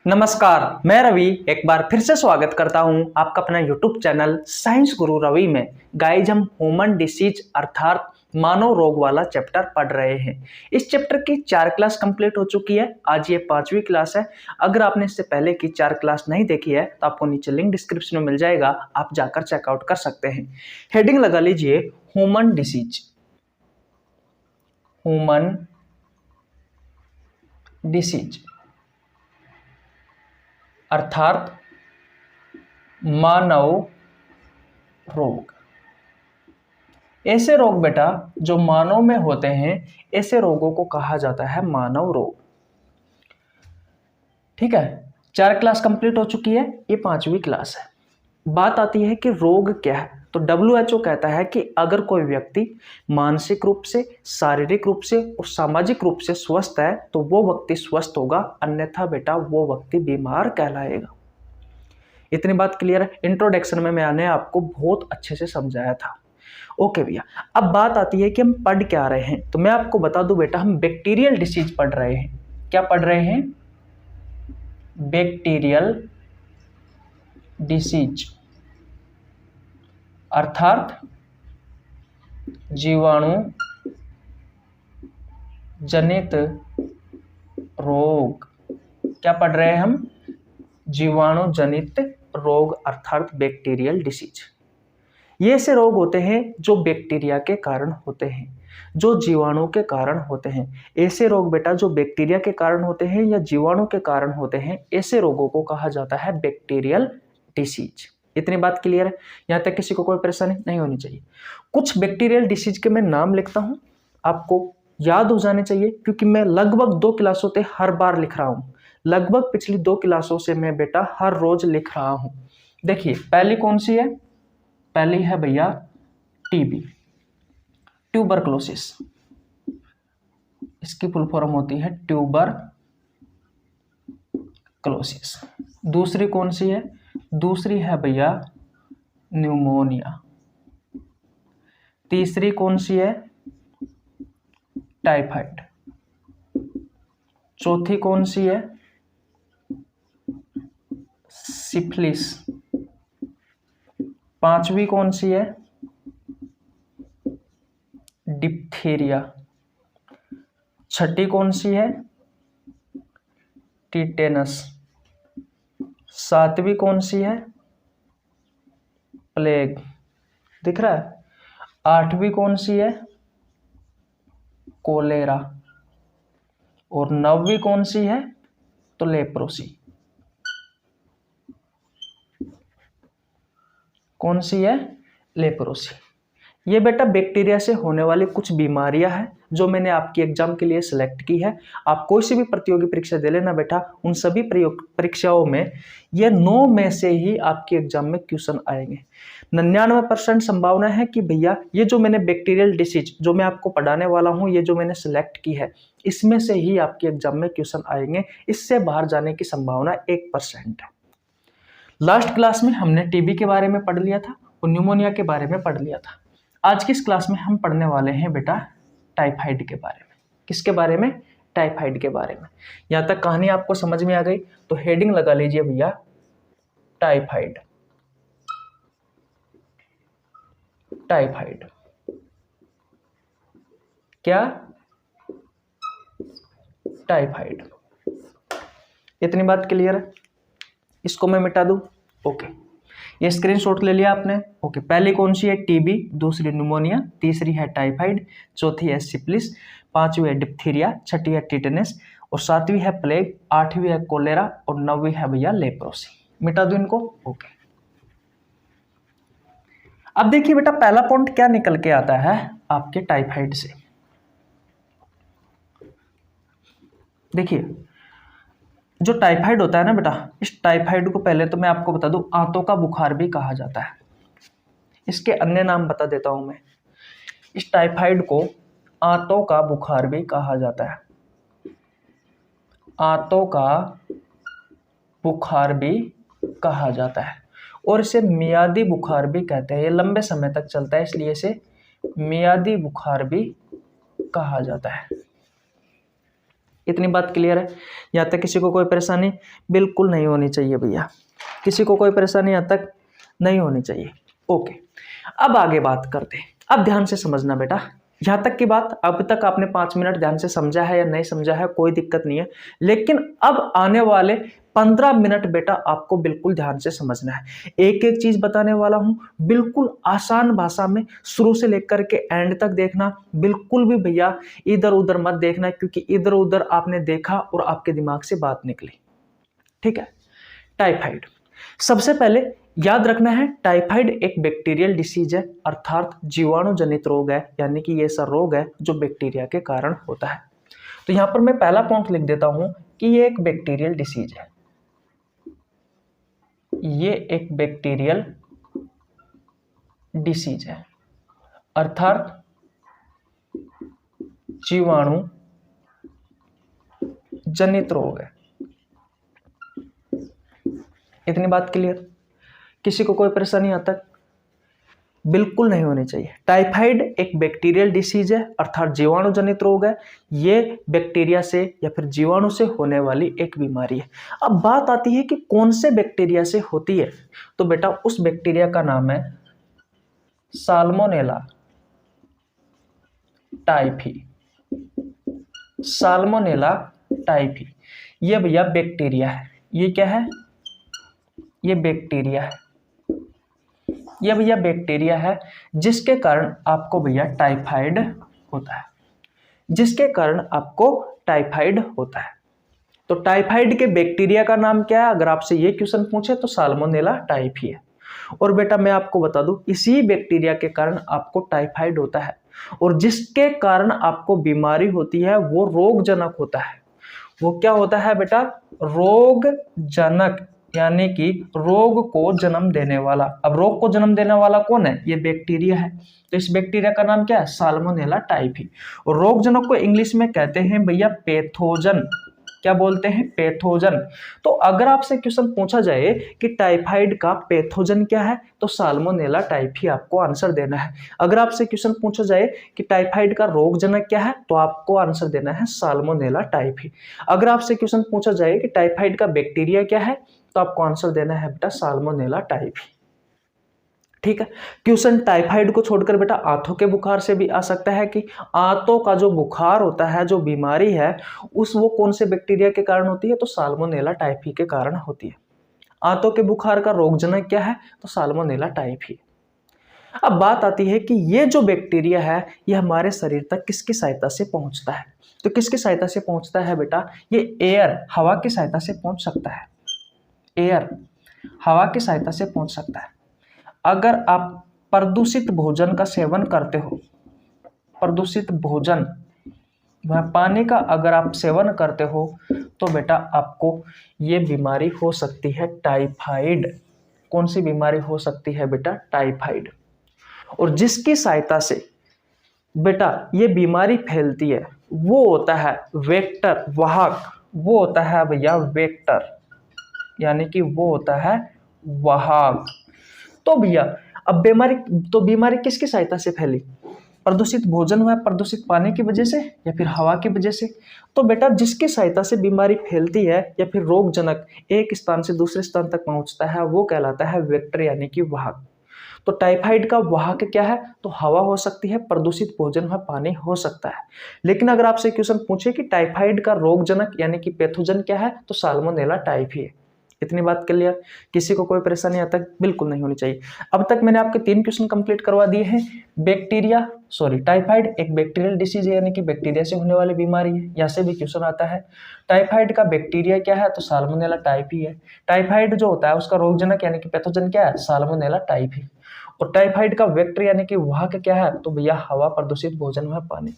नमस्कार, मैं रवि एक बार फिर से स्वागत करता हूं आपका अपना YouTube चैनल साइंस गुरु रवि में। गाइज हम ह्यूमन डिसीज अर्थात मानव रोग वाला चैप्टर पढ़ रहे हैं। इस चैप्टर की 4 क्लास कंप्लीट हो चुकी है। आज ये 5वीं क्लास है। अगर आपने इससे पहले की 4 क्लास नहीं देखी है तो आपको नीचे लिंक डिस्क्रिप्शन में मिल जाएगा, आप जाकर चेकआउट कर सकते हैं। हेडिंग लगा लीजिए ह्यूमन डिसीज। ह्यूमन डिसीज अर्थात मानव रोग। ऐसे रोग बेटा जो मानव में होते हैं, ऐसे रोगों को कहा जाता है मानव रोग। ठीक है, 4 क्लास कंप्लीट हो चुकी है, ये 5वीं क्लास है। बात आती है कि रोग क्या है। तो WHO कहता है कि अगर कोई व्यक्ति मानसिक रूप से, शारीरिक रूप से और सामाजिक रूप से स्वस्थ है तो वो व्यक्ति स्वस्थ होगा, अन्यथा बेटा वो व्यक्ति बीमार कहलाएगा। इतनी बात क्लियर है। इंट्रोडक्शन में मैंने आपको बहुत अच्छे से समझाया था। ओके भैया, अब बात आती है कि हम पढ़ क्या रहे हैं। तो मैं आपको बता दूं बेटा, हम बैक्टीरियल डिसीज पढ़ रहे हैं। क्या पढ़ रहे हैं? बैक्टीरियल डिसीज अर्थात जीवाणु जनित रोग। क्या पढ़ रहे हैं हम? जीवाणु जनित रोग अर्थात बैक्टीरियल डिसीज। ये ऐसे रोग होते हैं जो बैक्टीरिया के कारण होते हैं, जो जीवाणु के कारण होते हैं। ऐसे रोग बेटा जो बैक्टीरिया के कारण होते हैं या जीवाणु के कारण होते हैं, ऐसे रोगों को कहा जाता है बैक्टीरियल डिसीज। इतनी बात क्लियर है? यहां तक किसी को कोई परेशानी नहीं होनी चाहिए। कुछ बैक्टीरियल डिसीज के मैं नाम लिखता हूं, आपको याद हो जाने चाहिए, क्योंकि मैं लगभग 2 क्लासों से हर बार लिख रहा हूं। लगभग पिछली 2 क्लासों से मैं बेटा हर रोज लिख रहा हूं। देखिए, पहली कौन सी है? पहली है भैया टीबी, ट्यूबरक्लोसिस। इसकी फुल फॉर्म होती है ट्यूबरक्लोसिस। दूसरी कौन सी है? दूसरी है भैया न्यूमोनिया। तीसरी कौन सी है? टाइफाइड। चौथी कौन सी है? सिफिलिस। पांचवी कौन सी है? डिप्थीरिया। छठी कौन सी है? टिटेनस। सातवीं कौन सी है? प्लेग। दिख रहा है? आठवीं कौन सी है? कोलेरा। और 9वीं कौन सी है? तो लेप्रोसी। कौन सी है? लेप्रोसी। ये बेटा बैक्टीरिया से होने वाली कुछ बीमारियां हैं जो मैंने आपकी एग्जाम के लिए सिलेक्ट की है। आप कोई सी भी प्रतियोगी परीक्षा दे लेना बेटा, उन सभी परीक्षाओं में ये 9 में से ही आपके एग्जाम में क्वेश्चन आएंगे। 99% संभावना है कि भैया ये जो मैंने बैक्टीरियल डिसीज जो मैं आपको पढ़ाने वाला हूँ, ये जो मैंने सिलेक्ट की है, इसमें से ही आपके एग्जाम में क्वेश्चन आएंगे। इससे बाहर जाने की संभावना 1% है। लास्ट क्लास में हमने टीबी के बारे में पढ़ लिया था और न्यूमोनिया के बारे में पढ़ लिया था। आज की इस क्लास में हम पढ़ने वाले हैं बेटा टाइफाइड के बारे में। किसके बारे में? टाइफाइड के बारे में। यहां तक कहानी आपको समझ में आ गई तो हेडिंग लगा लीजिए भैया टाइफाइड। टाइफाइड क्या? टाइफाइड। इतनी बात क्लियर है? इसको मैं मिटा दूं? ओके, ये स्क्रीनशॉट ले लिया आपने। ओके, पहली कौन सी है? टीबी। दूसरी न्यूमोनिया। तीसरी है टाइफाइड। चौथी है सिफिलिस। पांचवी है डिप्थीरिया। छठी है टिटेनस। और सातवीं है प्लेग। आठवीं है कोलेरा। और 9वीं है भैया लेप्रोसी। मिटा दो इनको। ओके, अब देखिए बेटा पहला पॉइंट क्या निकल के आता है आपके टाइफाइड से। देखिए, जो टाइफाइड होता है ना बेटा, इस टाइफाइड को पहले तो मैं आपको बता दूं, आंतों का बुखार भी कहा जाता है। इसके अन्य नाम बता देता हूं मैं। इस टाइफाइड को आंतों का बुखार भी कहा जाता है। आंतों का बुखार भी कहा जाता है और इसे मियादी बुखार भी कहते हैं। ये लंबे समय तक चलता है, इसलिए इसे मियादी बुखार भी कहा जाता है। इतनी बात क्लियर है? यहाँ तक किसी को कोई परेशानी बिल्कुल नहीं होनी चाहिए भैया, किसी को कोई परेशानी यहाँ तक नहीं होनी चाहिए। ओके, अब आगे बात करते हैं। अब ध्यान से समझना बेटा, यहाँ तक की बात अब तक आपने 5 मिनट ध्यान से समझा है या नहीं समझा है कोई दिक्कत नहीं है, लेकिन अब आने वाले 15 मिनट बेटा आपको बिल्कुल ध्यान से समझना है। एक एक चीज बताने वाला हूं, बिल्कुल आसान भाषा में शुरू से लेकर के एंड तक देखना, बिल्कुल भी भैया इधर उधर मत देखना, क्योंकि इधर उधर आपने देखा और आपके दिमाग से बात निकली। ठीक है, टाइफाइड सबसे पहले याद रखना है, टाइफाइड एक बैक्टीरियल डिसीज है, अर्थात जीवाणु जनित रोग है, यानी कि ये ऐसा रोग है जो बैक्टीरिया के कारण होता है। तो यहां पर मैं पहला पॉइंट लिख देता हूं कि ये एक बैक्टीरियल डिसीज है, ये एक बैक्टीरियल डिसीज है, अर्थात जीवाणु जनित रोग है। इतनी बात क्लियर? किसी को कोई परेशानी यहाँ तक बिल्कुल नहीं होनी चाहिए। टाइफाइड एक बैक्टीरियल डिसीज है, अर्थात जीवाणु जनित रोग है, ये बैक्टीरिया से या फिर जीवाणु से होने वाली एक बीमारी है। अब बात आती है कि कौन से बैक्टीरिया से होती है, तो बेटा उस बैक्टीरिया का नाम है साल्मोनेला टाइफी। साल्मोनेला टाइफी ये भैया बैक्टीरिया है, ये क्या है? ये बैक्टीरिया है, ये भैया बैक्टीरिया है जिसके कारण आपको भैया टाइफाइड होता है, जिसके कारण आपको टाइफाइड होता है। तो टाइफाइड के बैक्टीरिया का नाम क्या है? अगर आपसे ये क्वेश्चन पूछे तो साल्मोनेला टाइफी है। और बेटा मैं आपको बता दूं, इसी बैक्टीरिया के कारण आपको टाइफाइड होता है, और जिसके कारण आपको बीमारी होती है वो रोगजनक होता है। वो क्या होता है बेटा? रोगजनक, यानी कि रोग को जन्म देने वाला। अब रोग को जन्म देने वाला कौन है? ये बैक्टीरिया है। तो इस बैक्टीरिया का नाम क्या है? Salmonella typhi. और रोगजनक को इंग्लिश में कहते हैं भैया पैथोजन। क्या बोलते हैं? पैथोजन। तो अगर आपसे क्वेश्चन पूछा जाए कि टाइफाइड का पैथोजन क्या है, तो साल्मोनेला टाइफी आपको आंसर देना है। अगर आपसे क्वेश्चन पूछा जाए कि टाइफाइड का रोगजनक क्या है, तो आपको आंसर देना है साल्मोनेला टाइफी। अगर आपसे क्वेश्चन पूछा जाए कि टाइफाइड का बैक्टीरिया क्या है, तो आपको आंसर देना है बेटा साल्मोनेला टाइफी। ठीक है, क्वेश्चन टाइफाइड को छोड़कर बेटा आंतों के बुखार से भी आ सकता है कि आंतों का जो बुखार होता है, जो बीमारी है, वो कौन से बैक्टीरिया के कारण होती है? तो साल्मोनेला टाइफी के कारण होती है। आंतों के बुखार का रोगजनक क्या है? तो साल्मोनेला टाइफी। अब बात आती है कि ये जो बैक्टीरिया है ये हमारे शरीर तक किसकी सहायता से पहुंचता है? तो किसकी सहायता से पहुंचता है बेटा? ये एयर, हवा की सहायता से पहुंच सकता है। एयर, हवा की सहायता से पहुंच सकता है। अगर आप प्रदूषित भोजन का सेवन करते हो, प्रदूषित भोजन वह पानी का अगर आप सेवन करते हो, तो बेटा आपको ये बीमारी हो सकती है टाइफाइड। कौन सी बीमारी हो सकती है बेटा? टाइफाइड। और जिसकी सहायता से बेटा ये बीमारी फैलती है वो होता है वेक्टर, वाहक। वो होता है भैया वेक्टर, यानी कि वो होता है वाहक। तो भैया अब बीमारी किसकी सहायता से फैली? प्रदूषित भोजन हुआ, प्रदूषित पानी की वजह से या फिर हवा की वजह से? तो बेटा जिसकी सहायता से बीमारी फैलती है या फिर रोगजनक एक स्थान से दूसरे स्थान तक पहुंचता है, वो कहलाता है वेक्टर, यानी कि वाहक। तो टाइफाइड का वाहक क्या है? तो हवा हो सकती है, प्रदूषित भोजन व पानी हो सकता है। लेकिन अगर आपसे क्वेश्चन पूछे कि टाइफाइड का रोगजनक यानी कि पैथोजन क्या है, तो साल्मोनेला टाइफी है। इतनी बात क्लियर? किसी को कोई परेशानी यहाँ तक बिल्कुल नहीं होनी चाहिए। अब तक मैंने आपके 3 क्वेश्चन कंप्लीट करवा दिए हैं। टाइफाइड एक बैक्टीरियल डिसीज है, यानी कि बैक्टीरिया से होने वाली बीमारी है। यहाँ से भी क्वेश्चन आता है। टाइफाइड का बैक्टीरिया क्या है? तो साल्मोनेला टाइफी है। टाइफाइड जो होता है उसका रोगजनक यानी कि पैथोजन क्या है? Salmonella typhi. और टाइफाइड का वेक्टर यानी कि वाहक क्या है? तो भैया हवा, प्रदूषित भोजन व पानी।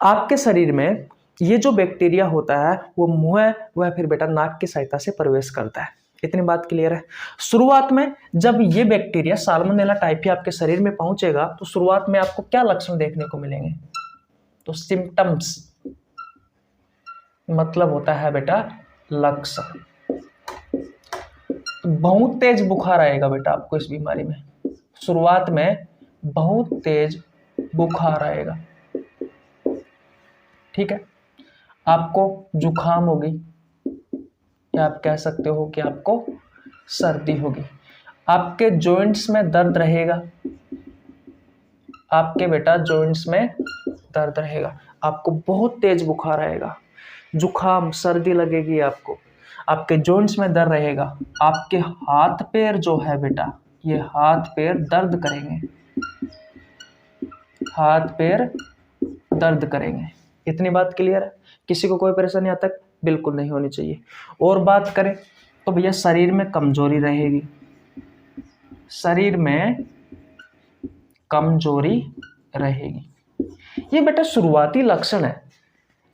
आपके शरीर में ये जो बैक्टीरिया होता है वो मुंह वह फिर बेटा नाक की सहायता से प्रवेश करता है। इतनी बात क्लियर है? शुरुआत में जब ये बैक्टीरिया साल्मोनेला टाइफी आपके शरीर में पहुंचेगा तो शुरुआत में आपको क्या लक्षण देखने को मिलेंगे? तो सिम्टम्स मतलब होता है बेटा लक्षण। बहुत तेज बुखार आएगा बेटा आपको इस बीमारी में। शुरुआत में बहुत तेज बुखार आएगा। ठीक है, आपको जुखाम होगी, या आप कह सकते हो कि आपको सर्दी होगी। आपके जॉइंट्स में दर्द रहेगा, आपके बेटा जॉइंट्स में दर्द रहेगा, आपको बहुत तेज बुखार आएगा, जुखाम सर्दी लगेगी आपको, आपके जॉइंट्स में दर्द रहेगा, आपके हाथ पैर जो है बेटा, ये हाथ पैर दर्द करेंगे, हाथ पैर दर्द करेंगे। इतनी बात क्लियर है? किसी को कोई परेशानी यहाँ तक बिल्कुल नहीं होनी चाहिए। और बात करें तो भैया शरीर में कमजोरी रहेगी, शरीर में कमजोरी रहेगी। ये बेटा शुरुआती लक्षण है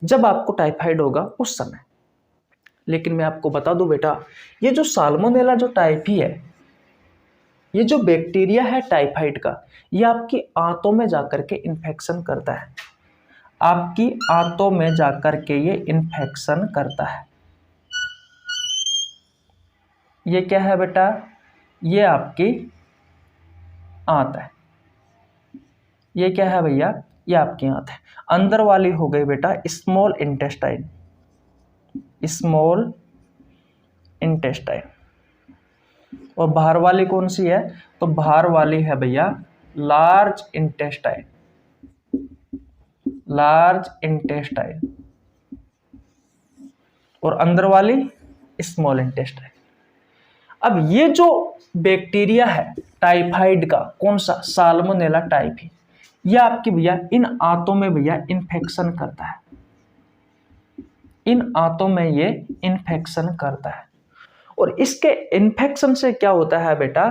जब आपको टाइफाइड होगा उस समय। लेकिन मैं आपको बता दूं बेटा, ये जो साल्मोनेला जो टाइफी है, ये जो बैक्टीरिया है टाइफाइड का, ये आपकी आंतों में जाकर के इन्फेक्शन करता है, आपकी आंतों में जाकर के ये इन्फेक्शन करता है। ये क्या है बेटा? ये आपकी आंत है। ये क्या है भैया? ये आपकी आंत है। अंदर वाली हो गई बेटा स्मॉल इंटेस्टाइन, स्मॉल इंटेस्टाइन। और बाहर वाली कौन सी है? तो बाहर वाली है भैया लार्ज इंटेस्टाइन, लार्ज इंटेस्टाइन। और अंदर वाली स्मॉल इंटेस्टाइन। अब ये जो बैक्टीरिया है टाइफाइड का, कौन सा? साल्मोनेला टाइफी, ये आपकी भैया इन आंतों में भैया इन्फेक्शन करता है, इन आंतों में ये इन्फेक्शन करता है। और इसके इन्फेक्शन से क्या होता है बेटा?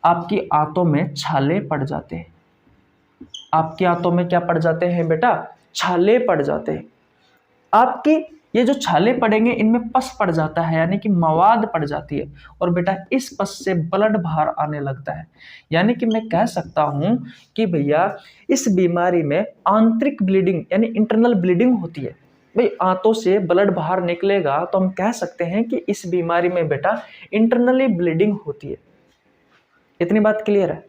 आपकी आंतों में छाले पड़ जाते हैं, आपकी आंतों में क्या पड़ जाते हैं बेटा? छाले पड़ जाते हैं। आपकी ये जो छाले पड़ेंगे इनमें पस पड़ जाता है, यानी कि मवाद पड़ जाती है। और बेटा इस पस से ब्लड बाहर आने लगता है। यानी कि मैं कह सकता हूं कि भैया इस बीमारी में आंतरिक ब्लीडिंग यानी इंटरनल ब्लीडिंग होती है। भाई आंतों से ब्लड बाहर निकलेगा तो हम कह सकते हैं कि इस बीमारी में बेटा इंटरनली ब्लीडिंग होती है। इतनी बात क्लियर है?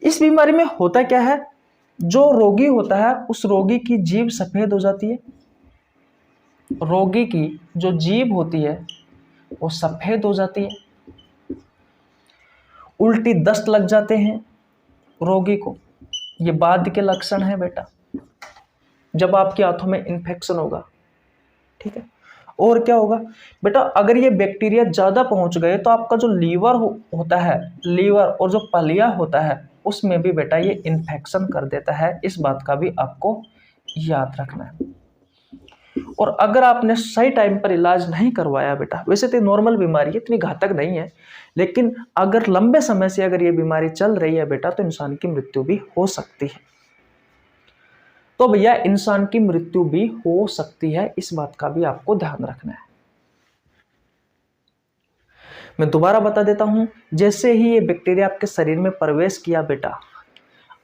इस बीमारी में होता क्या है? जो रोगी होता है उस रोगी की जीभ सफेद हो जाती है, रोगी की जो जीभ होती है वो सफेद हो जाती है, उल्टी दस्त लग जाते हैं रोगी को। ये बाद के लक्षण है बेटा जब आपकी आंतों में इन्फेक्शन होगा। ठीक है? और क्या होगा बेटा? अगर ये बैक्टीरिया ज्यादा पहुंच गए तो आपका जो लीवर होता है, लीवर और जो पलिया होता है उसमें भी बेटा ये इन्फेक्शन कर देता है। इस बात का भी आपको याद रखना है। और अगर आपने सही टाइम पर इलाज नहीं करवाया बेटा, वैसे तो नॉर्मल बीमारी है, इतनी घातक नहीं है, लेकिन अगर लंबे समय से अगर ये बीमारी चल रही है बेटा तो इंसान की मृत्यु भी हो सकती है। तो भैया इंसान की मृत्यु भी हो सकती है, इस बात का भी आपको ध्यान रखना है। मैं दोबारा बता देता हूं, जैसे ही ये बैक्टीरिया आपके शरीर में प्रवेश किया बेटा,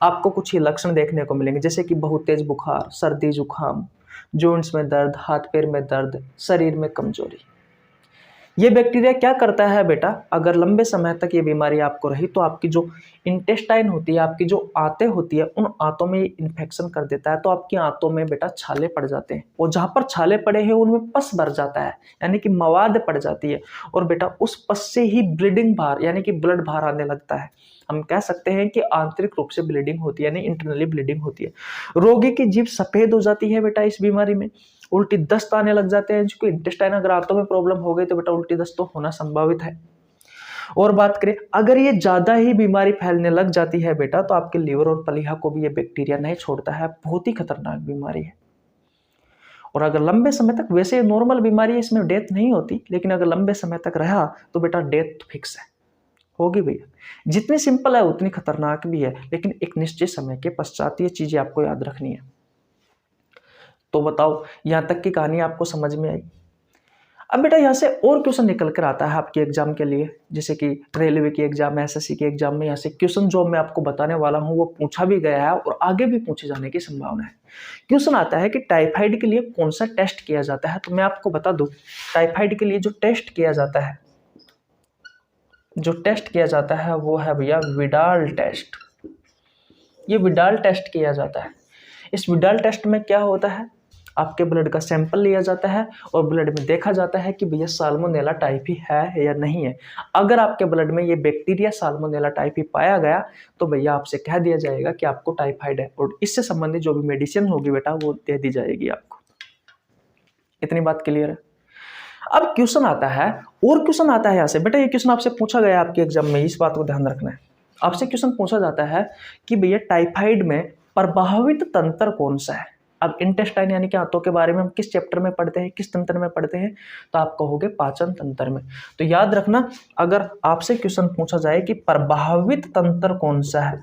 आपको कुछ ही लक्षण देखने को मिलेंगे, जैसे कि बहुत तेज बुखार, सर्दी जुखाम, जॉइंट्स में दर्द, हाथ पैर में दर्द, शरीर में कमजोरी। ये बैक्टीरिया क्या करता है बेटा? अगर लंबे समय तक ये बीमारी आपको रही तो आपकी जो इंटेस्टाइन होती है, आपकी जो आंतें होती है, उन आंतों में इन्फेक्शन कर देता है। तो आपकी आंतों में बेटा छाले पड़ जाते हैं, और जहां पर छाले पड़े हैं उनमें पस भर जाता है, यानी कि मवाद पड़ जाती है। और बेटा उस पस से ही ब्लीडिंग बाहर यानी कि ब्लड बाहर आने लगता है। हम कह सकते हैं कि आंतरिक रूप से ब्लीडिंग होती है, यानी इंटरनली ब्लीडिंग होती है। रोगी की जीभ सफेद हो जाती है बेटा इस बीमारी में, उल्टी दस्त आने लग जाते हैं, क्योंकि इंटेस्टाइन अगर आंतों में प्रॉब्लम हो गई तो बेटा उल्टी दस्त तो होना संभावित है। और बात करें अगर ये ज्यादा ही बीमारी फैलने लग जाती है बेटा तो आपके लीवर और पलिया को भी ये बैक्टीरिया नहीं छोड़ता है, बहुत ही खतरनाक बीमारी है। और अगर लंबे समय तक, वैसे नॉर्मल बीमारी है इसमें डेथ नहीं होती, लेकिन अगर लंबे समय तक रहा तो बेटा डेथ फिक्स है, होगी भैया। जितनी सिंपल है उतनी खतरनाक भी है, लेकिन एक निश्चित समय के पश्चात ये चीजें आपको याद रखनी है। तो बताओ यहां तक की कहानी आपको समझ में आई? अब बेटा यहाँ से और क्वेश्चन निकल कर आता है आपके एग्जाम के लिए, जैसे कि रेलवे की एग्जाम, एसएससी की एग्जाम में यहाँ से क्वेश्चन जो मैं आपको बताने वाला हूँ वो पूछा भी गया है और आगे भी पूछे जाने की संभावना है। क्वेश्चन आता है कि टाइफाइड के लिए कौन सा टेस्ट किया जाता है? तो मैं आपको बता दूं, टाइफाइड के लिए जो टेस्ट किया जाता है, जो टेस्ट किया जाता है वो है भैया विडाल टेस्ट। ये विडाल टेस्ट किया जाता है। इस विडाल टेस्ट में क्या होता है? आपके ब्लड का सैंपल लिया जाता है और ब्लड में देखा जाता है कि भैया साल्मोनेला टाइफी है या नहीं है। अगर आपके ब्लड में ये बैक्टीरिया साल्मोनेला टाइफी पाया गया तो भैया आपसे कह दिया जाएगा कि आपको टाइफाइड है और इससे संबंधित जो भी मेडिसिन होगी बेटा वो दे दी जाएगी आपको। इतनी बात क्लियर है। अब क्वेश्चन आता है, और क्वेश्चन आता है यहाँ से बेटा, ये क्वेश्चन आपसे पूछा गया आपके एग्जाम में, इस बात को ध्यान रखना है। आपसे क्वेश्चन पूछा जाता है कि भैया टाइफाइड में प्रभावित तंत्र कौन सा है। अब इंटेस्टाइन यानी कि आंतों के बारे में हम किस चैप्टर में पढ़ते हैं, किस तंत्र में पढ़ते हैं, तो आप कहोगे पाचन तंत्र में। तो याद रखना, अगर आपसे क्वेश्चन पूछा जाए कि प्रभावित तंत्र कौन सा है,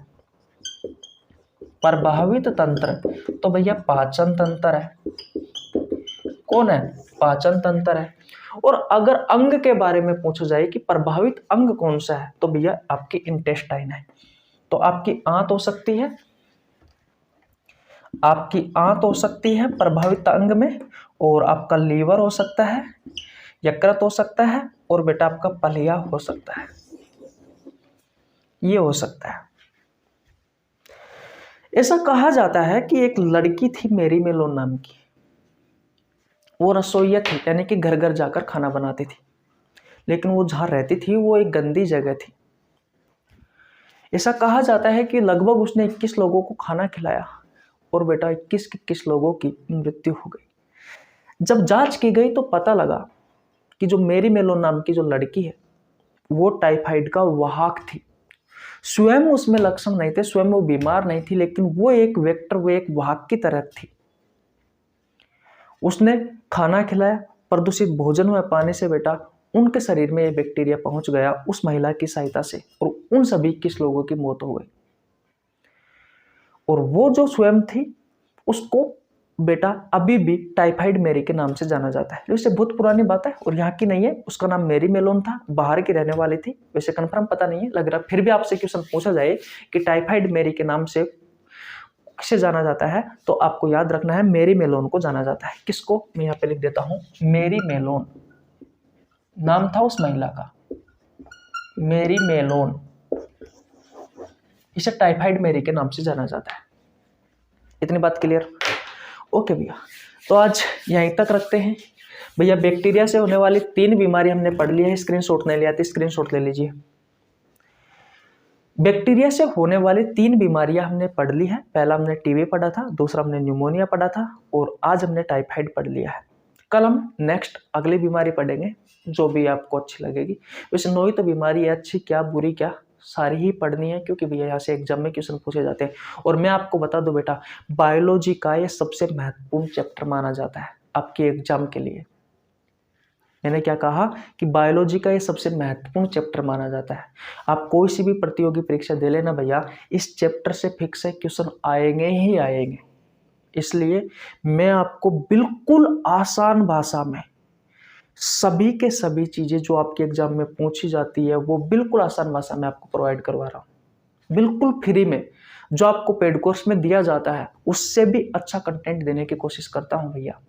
प्रभावित तंत्र, तो भैया पाचन तंत्र है। कौन है? पाचन तंत्र है। और अगर अंग के बारे में पूछा जाए कि प्रभावित अंग कौन सा है, तो भैया आपकी इंटेस्टाइन है। तो आपकी आंत हो सकती है, आपकी आंत हो सकती है प्रभावित अंग में, और आपका लीवर हो सकता है, यकृत हो सकता है, और बेटा आपका पलिया हो सकता है। ये हो सकता है। ऐसा कहा जाता है कि एक लड़की थी मेरी मेलोन नाम की, वो रसोइया थी, यानी कि घर घर जाकर खाना बनाती थी, लेकिन वो जहाँ रहती थी वो एक गंदी जगह थी। ऐसा कहा जाता है कि लगभग उसने 21 लोगों को खाना खिलाया और बेटा 21 लोगों की मृत्यु हो गई। जब जांच की गई तो पता लगा कि जो मेरी मेलोन नाम की जो लड़की है वो टाइफाइड का वाहक थी। स्वयं उसमें लक्षण नहीं थे, स्वयं वो बीमार नहीं थी, लेकिन वो एक वेक्टर, वो एक वाहक की तरह थी। उसने खाना खिलाया, प्रदूषित भोजन व पानी से बेटा उनके शरीर में ये बैक्टीरिया पहुंच गया उस महिला की सहायता से, और उन सभी 21 लोगों की मौत हो गई। और वो जो स्वयं थी उसको बेटा अभी भी टाइफाइड मेरी के नाम से जाना जाता है। वैसे बहुत पुरानी बात है और यहाँ की नहीं है, उसका नाम मेरी मेलोन था, बाहर की रहने वाली थी। वैसे कंफर्म पता नहीं है, लग रहा, फिर भी आपसे क्वेश्चन पूछा जाए कि टाइफाइड मेरी के नाम से किसे जाना जाता है, तो आपको याद रखना है मेरी मेलोन को जाना जाता है। किसको? मैं यहाँ पे लिख देता हूं, मेरी मेलोन नाम था उस महिला का, मेरी मेलोन। इसे टाइफाइड मेरी के नाम से जाना जाता है। इतनी बात क्लियर? ओके भैया, तो आज यहीं तक रखते हैं भैया। बैक्टीरिया से होने वाली 3 बीमारी हमने पढ़ ली है, स्क्रीनशॉट नहीं लिया तो स्क्रीनशॉट ले लीजिए। बैक्टीरिया से होने वाली 3 बीमारियां हमने पढ़ ली है। पहला हमने टीबी पढ़ा था, दूसरा हमने न्यूमोनिया पढ़ा था, और आज हमने टाइफाइड पढ़ लिया है। कल हम नेक्स्ट अगली बीमारी पढ़ेंगे जो भी आपको अच्छी लगेगी। वैसे 9 ही तो बीमारी है, अच्छी क्या बुरी क्या, सारी ही पढ़नी है, क्योंकि भैया यहाँ से एग्जाम में क्वेश्चन पूछे जाते हैं। और मैं आपको बता दूं बेटा, बायोलॉजी का ये सबसे महत्वपूर्ण चैप्टर माना जाता है आपके एग्जाम के लिए। मैंने क्या कहा कि बायोलॉजी का ये सबसे महत्वपूर्ण चैप्टर माना जाता है। आप कोई सी भी प्रतियोगी परीक्षा दे लेना भैया, इस चैप्टर से फिक्स है क्वेश्चन आएंगे ही आएंगे। इसलिए मैं आपको बिल्कुल आसान भाषा में सभी के सभी चीजें जो आपके एग्जाम में पूछी जाती है वो बिल्कुल आसान भाषा में आपको प्रोवाइड करवा रहा हूँ, बिल्कुल फ्री में। जो आपको पेड कोर्स में दिया जाता है उससे भी अच्छा कंटेंट देने की कोशिश करता हूँ भैया।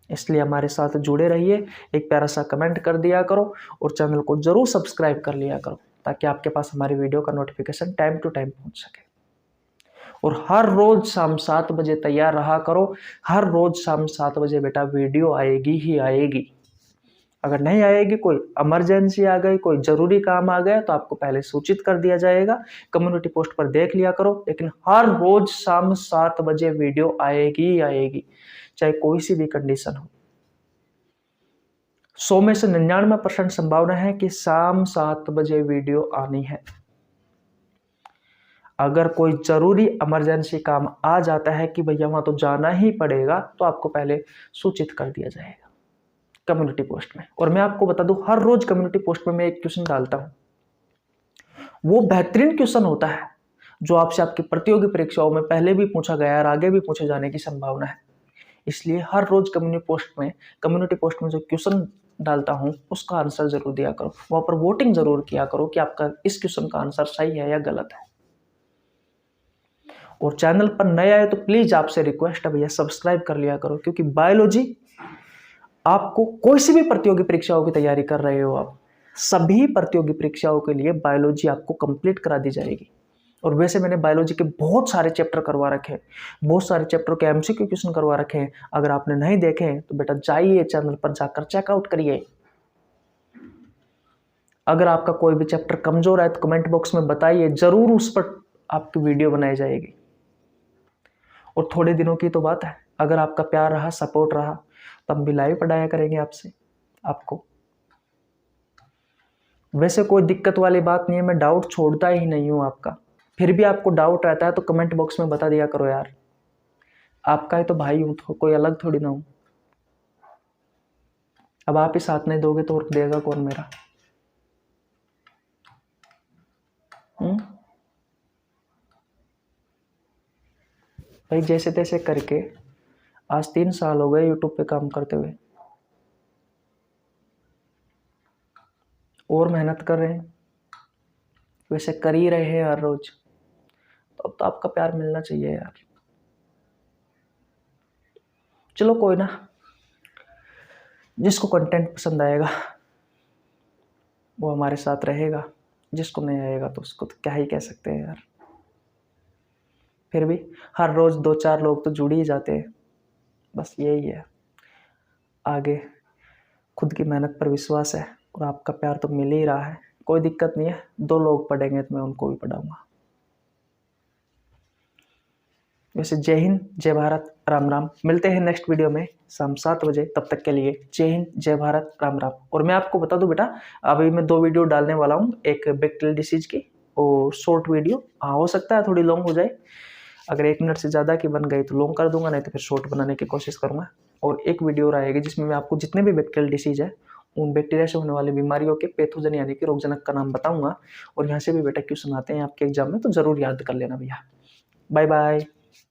इसलिए हमारे साथ जुड़े रहिए, एक प्यारा सा कमेंट कर दिया करो और चैनल को जरूर सब्सक्राइब कर लिया करो, ताकि आपके पास हमारी वीडियो का नोटिफिकेशन टाइम टू टाइम पहुंच सके। और हर रोज शाम 7 बजे तैयार रहा करो। हर रोज शाम 7 बजे बेटा वीडियो आएगी ही आएगी। अगर नहीं आएगी, कोई इमरजेंसी आ गई, कोई जरूरी काम आ गया, तो आपको पहले सूचित कर दिया जाएगा, कम्युनिटी पोस्ट पर देख लिया करो। लेकिन हर रोज शाम 7 बजे वीडियो आएगी ही आएगी, चाहे कोई सी भी कंडीशन हो। 100 में से 99% संभावना है कि शाम 7 बजे वीडियो आनी है। अगर कोई जरूरी इमरजेंसी काम आ जाता है कि भैया वहां तो जाना ही पड़ेगा, तो आपको पहले सूचित कर दिया जाएगा कम्युनिटी पोस्ट में। और मैं आपको बता दूं, हर रोज कम्युनिटी पोस्ट में मैं एक क्वेश्चन डालता हूं, वो बेहतरीन क्वेश्चन होता है जो आपसे आपकी प्रतियोगी परीक्षाओं में पहले भी पूछा गया है और आगे भी पूछे जाने की संभावना है। इसलिए हर रोज कम्युनिटी पोस्ट में जो क्वेश्चन डालता हूं उसका आंसर जरूर दिया करो, वहां पर वोटिंग जरूर किया करो कि आपका इस क्वेश्चन का आंसर सही है या गलत है। और चैनल पर नए आए तो प्लीज आपसे रिक्वेस्ट है भैया, सब्सक्राइब कर लिया करो, क्योंकि बायोलॉजी आपको कोई सी भी प्रतियोगी परीक्षाओं की तैयारी कर रहे हो, आप सभी प्रतियोगी परीक्षाओं के लिए बायोलॉजी आपको कंप्लीट करा दी जाएगी। और वैसे मैंने बायोलॉजी के बहुत सारे चैप्टर करवा रखे हैं, बहुत सारे चैप्टर के एमसीक्यू क्वेश्चन करवा रखे हैं। अगर आपने नहीं देखे हैं तो बेटा जाइए चैनल पर जाकर चेकआउट करिए। अगर आपका कोई भी चैप्टर कमजोर है तो कमेंट बॉक्स में बताइए, जरूर उस पर आपकी वीडियो बनाई जाएगी। और थोड़े दिनों की तो बात है, अगर आपका प्यार रहा, सपोर्ट रहा, तो हम भी लाइव पढ़ाया करेंगे आपको। वैसे कोई दिक्कत वाली बात नहीं है, मैं डाउट छोड़ता ही नहीं हूँ आपका। फिर भी आपको डाउट रहता है तो कमेंट बॉक्स में बता दिया करो यार, आपका ही तो भाई हूँ, तो कोई अलग थोड़ी ना हूँ। अब आप ही साथ नहीं दोगे तो और देगा कौन मेरा? भाई जैसे तैसे करके आज 3 साल हो गए यूट्यूब पे काम करते हुए, और मेहनत कर रहे हैं, वैसे कर ही रहे हैं हर रोज, तो अब तो आपका प्यार मिलना चाहिए यार। चलो कोई ना, जिसको कंटेंट पसंद आएगा वो हमारे साथ रहेगा, जिसको नहीं आएगा तो उसको तो क्या ही कह सकते हैं यार। फिर भी हर रोज 2-4 लोग तो जुड़ ही जाते हैं, बस यही है। आगे खुद की मेहनत पर विश्वास है और आपका प्यार तो मिल ही रहा है, कोई दिक्कत नहीं है। 2 लोग पढ़ेंगे तो मैं उनको भी पढ़ाऊंगा। वैसे जय हिंद, जय भारत, राम राम। मिलते हैं नेक्स्ट वीडियो में शाम 7 बजे, तब तक के लिए जय हिंद, जय भारत, राम राम। और मैं आपको बता दूं बेटा, अभी मैं 2 वीडियो डालने वाला हूँ, एक बैक्टीरियल डिसीज की और शॉर्ट वीडियो। हाँ हो सकता है थोड़ी लॉन्ग हो जाए, अगर 1 मिनट से ज़्यादा की बन गई तो लॉन्ग कर दूंगा, नहीं तो फिर शॉर्ट बनाने की कोशिश करूँगा। और एक वीडियो और आएगी जिसमें मैं आपको जितने भी बैक्टीरियल डिसीज है उन बैक्टीरिया से होने वाली बीमारियों के पैथोजन यानी कि रोगजनक का नाम बताऊंगा। और यहाँ से भी बेटा क्वेश्चन आते हैं आपके एग्जाम में, तो जरूर याद कर लेना भैया। Bye bye.